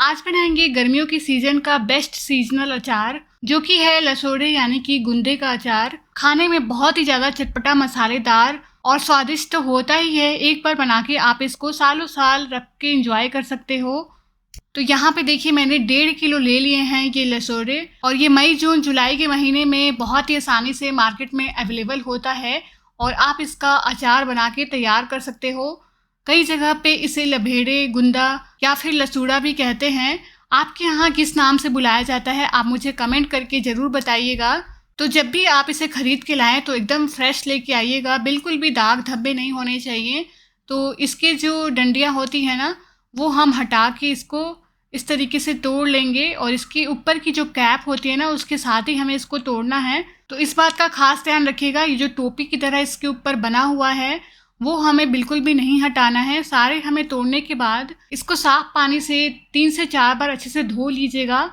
आज बनाएंगे गर्मियों की सीजन का बेस्ट सीजनल अचार, जो कि है लसोड़े यानी कि गुंदे का अचार। खाने में बहुत ही ज़्यादा चटपटा, मसालेदार और स्वादिष्ट तो होता ही है। एक बार बना के आप इसको सालों साल रख के एंजॉय कर सकते हो। तो यहाँ पे देखिए मैंने 1.5 किलो ले लिए हैं ये लसोड़े, और ये मई जून जुलाई के महीने में बहुत ही आसानी से मार्केट में अवेलेबल होता है और आप इसका अचार बना के तैयार कर सकते हो। कई जगह पे इसे लभेड़े, गुंदा या फिर लसूड़ा भी कहते हैं। आपके यहाँ किस नाम से बुलाया जाता है आप मुझे कमेंट करके ज़रूर बताइएगा। तो जब भी आप इसे ख़रीद के लाएँ तो एकदम फ्रेश लेके आइएगा, बिल्कुल भी दाग धब्बे नहीं होने चाहिए। तो इसके जो डंडियाँ होती हैं ना, वो हम हटा के इसको इस तरीके से तोड़ लेंगे, और इसके ऊपर की जो कैप होती है ना, उसके साथ ही हमें इसको तोड़ना है। तो इस बात का खास ध्यान रखिएगा, ये जो टोपी की तरह इसके ऊपर बना हुआ है वो हमें बिल्कुल भी नहीं हटाना है। सारे हमें तोड़ने के बाद इसको साफ पानी से 3 से 4 बार अच्छे से धो लीजिएगा।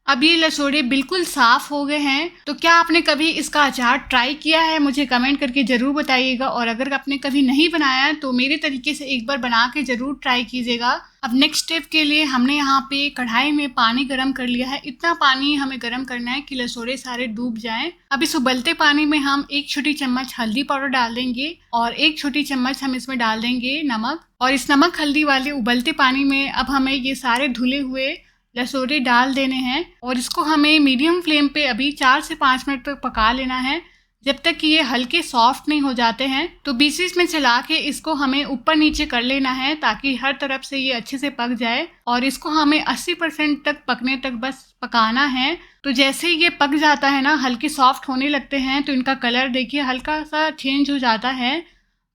अब ये लसोड़े बिल्कुल साफ़ हो गए हैं। तो क्या आपने कभी इसका अचार ट्राई किया है? मुझे कमेंट करके ज़रूर बताइएगा। और अगर आपने कभी नहीं बनाया तो मेरे तरीके से एक बार बना के ज़रूर ट्राई कीजिएगा। अब नेक्स्ट स्टेप के लिए हमने यहाँ पे कढ़ाई में पानी गरम कर लिया है। इतना पानी हमें गरम करना है कि लसोड़े सारे डूब जाएं। अब इस उबलते पानी में हम 1 छोटी चम्मच हल्दी पाउडर डाल देंगे और 1 छोटी चम्मच हम इसमें डाल देंगे नमक। और इस नमक हल्दी वाले उबलते पानी में अब हमें ये सारे धुले हुए लसोड़े डाल देने हैं, और इसको हमें मीडियम फ्लेम पे अभी 4 से 5 मिनट तक पका लेना है, जब तक कि ये हल्के सॉफ्ट नहीं हो जाते हैं। तो बीच बीच में चला के इसको हमें ऊपर नीचे कर लेना है ताकि हर तरफ से ये अच्छे से पक जाए, और इसको हमें 80% तक पकने तक बस पकाना है। तो जैसे ही ये पक जाता है ना, हल्के सॉफ्ट होने लगते हैं, तो इनका कलर देखिए हल्का सा चेंज हो जाता है।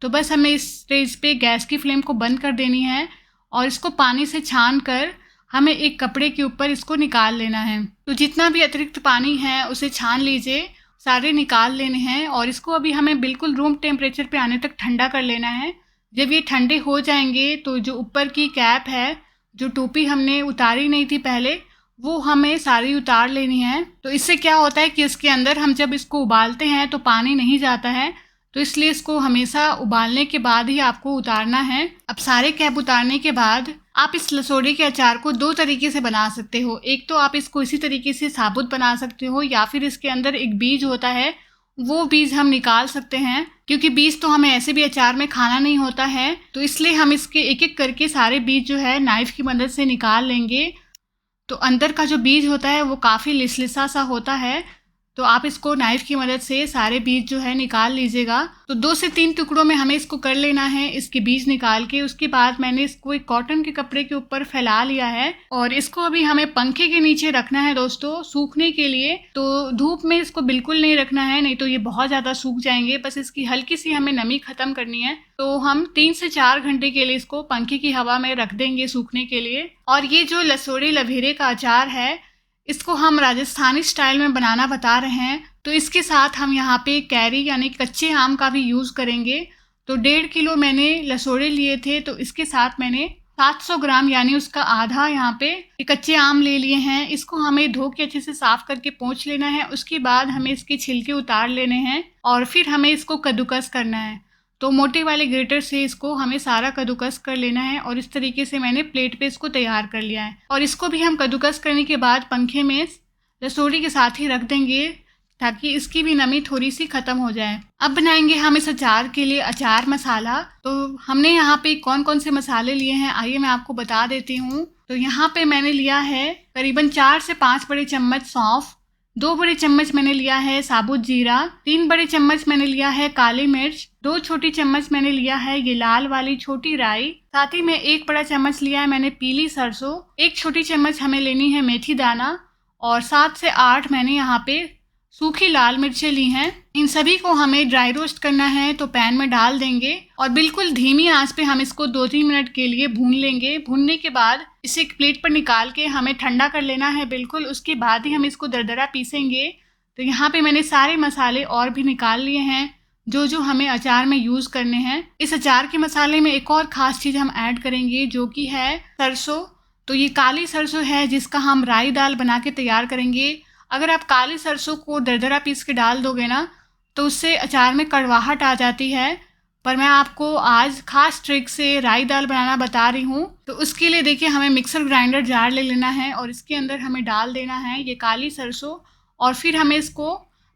तो बस हमें इस स्टेज पे गैस की फ्लेम को बंद कर देनी है, और इसको पानी से छान कर हमें एक कपड़े के ऊपर इसको निकाल लेना है। तो जितना भी अतिरिक्त पानी है उसे छान लीजिए, सारे निकाल लेने हैं, और इसको अभी हमें बिल्कुल रूम टेम्परेचर पे आने तक ठंडा कर लेना है। जब ये ठंडे हो जाएंगे तो जो ऊपर की कैप है, जो टोपी हमने उतारी नहीं थी पहले, वो हमें सारी उतार लेनी है। तो इससे क्या होता है कि इसके अंदर हम जब इसको उबालते हैं तो पानी नहीं जाता है, तो इसलिए इसको हमेशा उबालने के बाद ही आपको उतारना है। अब सारे कैप उतारने के बाद आप इस लसोड़े के अचार को 2 तरीके से बना सकते हो। एक तो आप इसको इसी तरीके से साबुत बना सकते हो, या फिर इसके अंदर एक बीज होता है, वो बीज हम निकाल सकते हैं, क्योंकि बीज तो हमें ऐसे भी अचार में खाना नहीं होता है। तो इसलिए हम इसके एक एक करके सारे बीज जो है नाइफ की मदद से निकाल लेंगे। तो अंदर का जो बीज होता है वो काफ़ी लिसलिसा सा होता है, तो आप इसको नाइफ की मदद से सारे बीज जो है निकाल लीजिएगा। तो 2 से 3 टुकड़ों में हमें इसको कर लेना है, इसके बीज निकाल के। उसके बाद मैंने इसको एक कॉटन के कपड़े के ऊपर फैला लिया है, और इसको अभी हमें पंखे के नीचे रखना है दोस्तों, सूखने के लिए। तो धूप में इसको बिल्कुल नहीं रखना है, नहीं तो ये बहुत ज़्यादा सूख जाएंगे। बस इसकी हल्की सी हमें नमी ख़त्म करनी है। तो हम 3 से 4 घंटे के लिए इसको पंखे की हवा में रख देंगे सूखने के लिए। और ये जो लसोड़े लभेरे का अचार है, इसको हम राजस्थानी स्टाइल में बनाना बता रहे हैं। तो इसके साथ हम यहाँ पे कैरी यानी कच्चे आम का भी यूज़ करेंगे। तो 1.5 किलो मैंने लसोड़े लिए थे, तो इसके साथ मैंने 700 ग्राम यानी उसका आधा यहाँ पे कच्चे आम ले लिए हैं। इसको हमें धो के अच्छे से साफ़ करके पोंछ लेना है। उसके बाद हमें इसके छिलके उतार लेने हैं, और फिर हमें इसको कद्दूकस करना है। तो मोटे वाले ग्रेटर से इसको हमें सारा कद्दूकस कर लेना है, और इस तरीके से मैंने प्लेट पे इसको तैयार कर लिया है। और इसको भी हम कद्दूकस करने के बाद पंखे में लसोड़ी के साथ ही रख देंगे, ताकि इसकी भी नमी थोड़ी सी ख़त्म हो जाए। अब बनाएंगे हम इस अचार के लिए अचार मसाला। तो हमने यहाँ पे कौन कौन से मसाले लिए हैं आइए मैं आपको बता देती हूँ। तो यहाँ पे मैंने लिया है करीबन 4 से 5 बड़े चम्मच सौंफ, 2 बड़े चम्मच मैंने लिया है साबुत जीरा, 3 बड़े चम्मच मैंने लिया है काली मिर्च, 2 छोटी चम्मच मैंने लिया है ये लाल वाली छोटी राई, साथ ही में 1 बड़ा चम्मच लिया है मैंने पीली सरसों, 1 छोटी चम्मच हमें लेनी है मेथी दाना, और 7 से 8 मैंने यहाँ पे सूखी लाल मिर्चें ली हैं। इन सभी को हमें ड्राई रोस्ट करना है, तो पैन में डाल देंगे और बिल्कुल धीमी आंच पे हम इसको 2-3 मिनट के लिए भून लेंगे। भूनने के बाद इसे एक प्लेट पर निकाल के हमें ठंडा कर लेना है बिल्कुल, उसके बाद ही हम इसको दरदरा पीसेंगे। तो यहाँ पे मैंने सारे मसाले और भी निकाल लिए हैं जो जो हमें अचार में यूज़ करने हैं। इस अचार के मसाले में एक और ख़ास चीज़ हम ऐड करेंगे, जो कि है सरसों। तो ये काली सरसों है जिसका हम राई दाल बना के तैयार करेंगे। अगर आप काली सरसों को दरदरा पीस के डाल दोगे ना, तो उससे अचार में कड़वाहट आ जाती है। पर मैं आपको आज खास ट्रिक से राई दाल बनाना बता रही हूँ। तो उसके लिए देखिए हमें मिक्सर ग्राइंडर जार ले लेना है और इसके अंदर हमें डाल देना है ये काली सरसों और फिर हमें इसको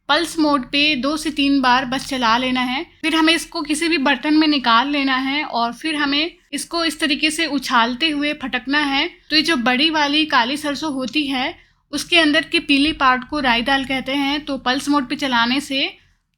पल्स मोड पे 2 से 3 बार बस चला लेना है। फिर हमें इसको किसी भी बर्तन में निकाल लेना है और फिर हमें इसको इस तरीके से उछालते हुए फटकना है। तो ये जो बड़ी वाली काली सरसों होती है उसके अंदर के पीली पार्ट को राई दाल कहते हैं। तो पल्स मोड पे चलाने से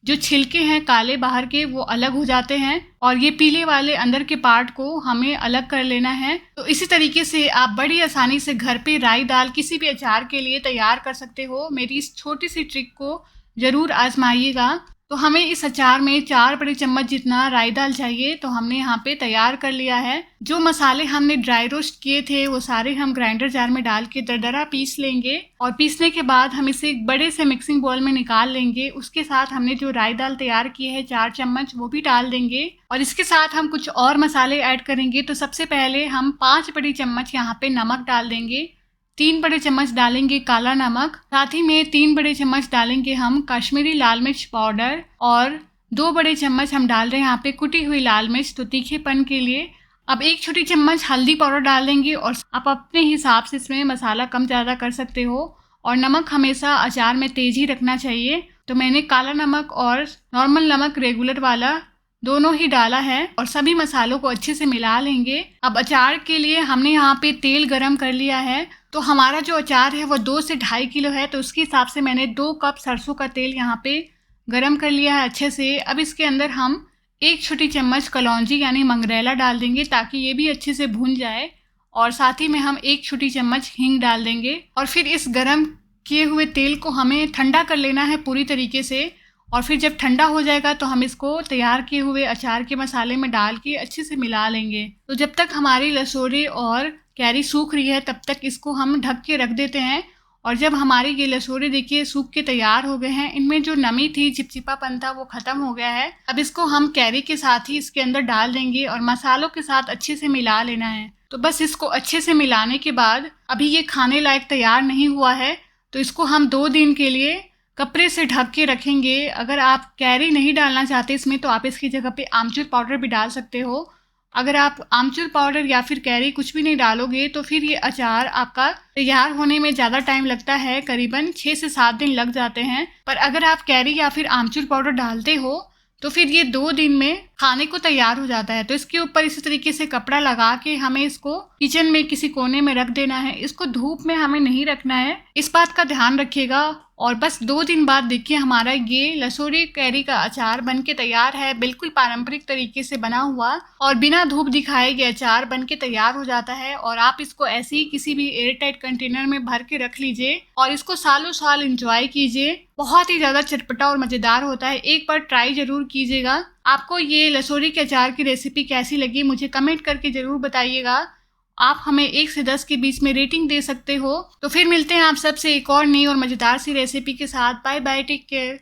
जो छिलके हैं काले बाहर के वो अलग हो जाते हैं और ये पीले वाले अंदर के पार्ट को हमें अलग कर लेना है। तो इसी तरीके से आप बड़ी आसानी से घर पे राई दाल किसी भी अचार के लिए तैयार कर सकते हो। मेरी इस छोटी सी ट्रिक को ज़रूर आजमाइएगा। तो हमें इस अचार में 4 बड़े चम्मच जितना राई दाल चाहिए, तो हमने यहाँ पे तैयार कर लिया है। जो मसाले हमने ड्राई रोस्ट किए थे वो सारे हम ग्राइंडर जार में डाल के दरदरा पीस लेंगे और पीसने के बाद हम इसे एक बड़े से मिक्सिंग बाउल में निकाल लेंगे। उसके साथ हमने जो राई दाल तैयार की है 4 चम्मच वो भी डाल देंगे और इसके साथ हम कुछ और मसाले ऐड करेंगे। तो सबसे पहले हम 5 बड़ी चम्मच यहाँ पे नमक डाल देंगे, 3 बड़े चम्मच डालेंगे काला नमक, साथ ही में 3 बड़े चम्मच डालेंगे हम कश्मीरी लाल मिर्च पाउडर और 2 बड़े चम्मच हम डाल रहे हैं यहाँ पे कुटी हुई लाल मिर्च, तो तीखेपन के लिए। अब 1 छोटी चम्मच हल्दी पाउडर डाल देंगे और आप अपने हिसाब से इसमें मसाला कम ज़्यादा कर सकते हो। और नमक हमेशा अचार में तेज़ ही रखना चाहिए। तो मैंने काला नमक और नॉर्मल नमक रेगुलर वाला दोनों ही डाला है और सभी मसालों को अच्छे से मिला लेंगे। अब अचार के लिए हमने यहाँ पे तेल गरम कर लिया है। तो हमारा जो अचार है वो 2 से 2.5 किलो है, तो उसके हिसाब से मैंने 2 कप सरसों का तेल यहाँ पे गरम कर लिया है अच्छे से। अब इसके अंदर हम 1 छोटी चम्मच कलौंजी यानी मंगरेला डाल देंगे ताकि ये भी अच्छे से भून जाए और साथ ही में हम 1 छोटी चम्मच हींग डाल देंगे। और फिर इस गरम किए हुए तेल को हमें ठंडा कर लेना है पूरी तरीके से और फिर जब ठंडा हो जाएगा तो हम इसको तैयार किए हुए अचार के मसाले में डाल के अच्छे से मिला लेंगे। तो जब तक हमारी लसोड़ी और कैरी सूख रही है तब तक इसको हम ढक के रख देते हैं। और जब हमारी ये लसोड़ी देखिए सूख के तैयार हो गए हैं, इनमें जो नमी थी चिपचिपापन था वो ख़त्म हो गया है। अब इसको हम कैरी के साथ ही इसके अंदर डाल देंगे और मसालों के साथ अच्छे से मिला लेना है। तो बस इसको अच्छे से मिलाने के बाद अभी ये खाने लायक तैयार नहीं हुआ है, तो इसको हम 2 दिन के लिए कपड़े से ढक के रखेंगे। अगर आप कैरी नहीं डालना चाहते इसमें तो आप इसकी जगह पे आमचूर पाउडर भी डाल सकते हो। अगर आप आमचूर पाउडर या फिर कैरी कुछ भी नहीं डालोगे तो फिर ये अचार आपका तैयार होने में ज़्यादा टाइम लगता है, करीबन 6 से 7 दिन लग जाते हैं। पर अगर आप कैरी या फिर आमचूर पाउडर डालते हो तो फिर ये 2 दिन में खाने को तैयार हो जाता है। तो इसके ऊपर इसी तरीके से कपड़ा लगा के हमें इसको किचन में किसी कोने में रख देना है। इसको धूप में हमें नहीं रखना है, इस बात का ध्यान रखिएगा। और बस 2 दिन बाद देखिए हमारा ये लसोड़ी कैरी का अचार बन के तैयार है, बिल्कुल पारंपरिक तरीके से बना हुआ और बिना धूप दिखाए ये अचार बन के तैयार हो जाता है। और आप इसको ऐसे ही किसी भी एयर टाइट कंटेनर में भर के रख लीजिए और इसको सालों साल इंजॉय कीजिए। बहुत ही ज़्यादा चटपटा और मज़ेदार होता है, एक बार ट्राई ज़रूर कीजिएगा। आपको ये लसोड़ी के अचार की रेसिपी कैसी लगी मुझे कमेंट करके ज़रूर बताइएगा। आप हमें 1 से 10 के बीच में रेटिंग दे सकते हो। तो फिर मिलते हैं आप सबसे एक और नई और मज़ेदार सी रेसिपी के साथ। Bye bye, take care.